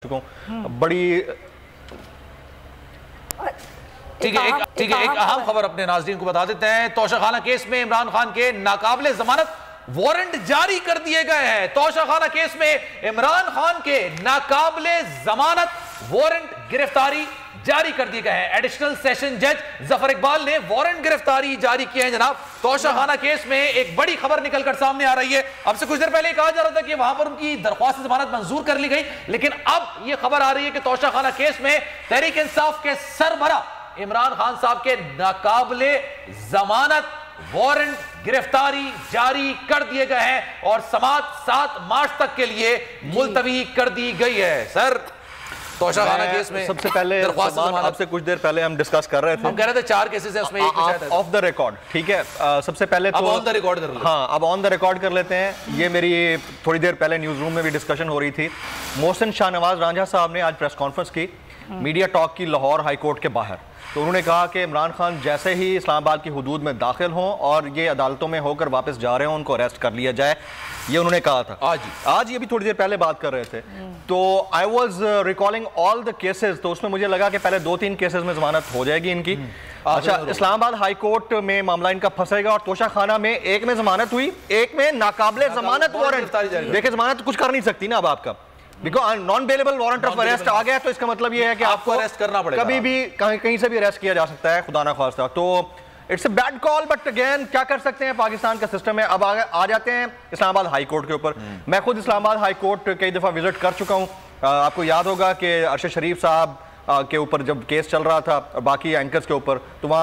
बड़ी ठीक है एक अहम खबर अपने नाज़रीन को बता देते हैं। तोशाखाना केस में इमरान खान के नाकाबिले जमानत वारंट जारी कर दिए गए हैं। तोशाखाना केस में इमरान खान के नाकाबिले जमानत वारंट गिरफ्तारी जारी कर दिए गए हैं। एडिशनल सेशन जज जफर इकबाल ने वारंट गिरफ्तारी जारी किए हैं। जनाब, तोशाखाना केस में एक बड़ी खबर निकलकर सामने आ रही है। अब से कुछ देर पहले कहा जा रहा था कि वहां पर उनकी दरख्वास्त जमानत मंजूर कर ली गई, लेकिन अब यह खबर आ रही है कि तोशाखाना केस में तहरीक इंसाफ के सरबरा इमरान खान साहब के नाकाबिले जमानत वारंट गिरफ्तारी जारी कर दिए गए हैं और समाअत 7 मार्च तक के लिए मुलतवी कर दी गई है। सर, तोशाखाना केस में सबसे पहले आपसे कुछ देर पहले हम डिस्कस कर रहे थे, हम कह रहे थे 4 केसेस हैं, उसमें एक ऑफ द रिकॉर्ड। ठीक है, सबसे पहले तो ऑन द रिकॉर्ड कर लेते हैं। हाँ, अब ऑन द रिकॉर्ड कर लेते हैं। ये मेरी थोड़ी देर पहले न्यूज रूम में भी डिस्कशन हो रही थी। मोहसिन शाहनवाज रांझा साहब ने आज प्रेस कॉन्फ्रेंस की, मीडिया टॉक की, लाहौर हाई कोर्ट के बाहर। तो उन्होंने कहा कि इमरान खान जैसे ही इस्लामाबाद की हुदूद में दाखिल हों और ये अदालतों में होकर वापस जा रहे हों, उनको अरेस्ट कर लिया जाए। ये उन्होंने कहा था आज ये भी थोड़ी देर पहले बात कर रहे थे। तो I was recalling all the cases, तो उसमें मुझे लगा कि पहले 2-3 केसेस में जमानत हो जाएगी इनकी। अच्छा, इस्लामाबाद हाई कोर्ट में मामला इनका फंसेगा और तोशाखाना में एक में जमानत हुई, एक में नाकाबिले जमानत वारंट। देखिए, जमानत कुछ कर नहीं सकती ना अब आपका, because non bailable warrant of arrest आ गया, तो इसका मतलब ये है कि आपको अरेस्ट करना पड़ेगा, कभी भी कहीं से भी अरेस्ट किया जा सकता है, खुदा ना खास्ता। तो it's a bad call, but again क्या कर सकते हैं, पाकिस्तान का सिस्टम है। अब आ जाते हैं इस्लामाबाद हाई कोर्ट के ऊपर। मैं खुद इस्लामाबाद हाई कोर्ट कई दफा विजिट कर चुका हूँ। आपको याद होगा कि अरशद शरीफ साहब के ऊपर जब केस चल रहा था, बाकी एंकर्स के ऊपर, तो वहाँ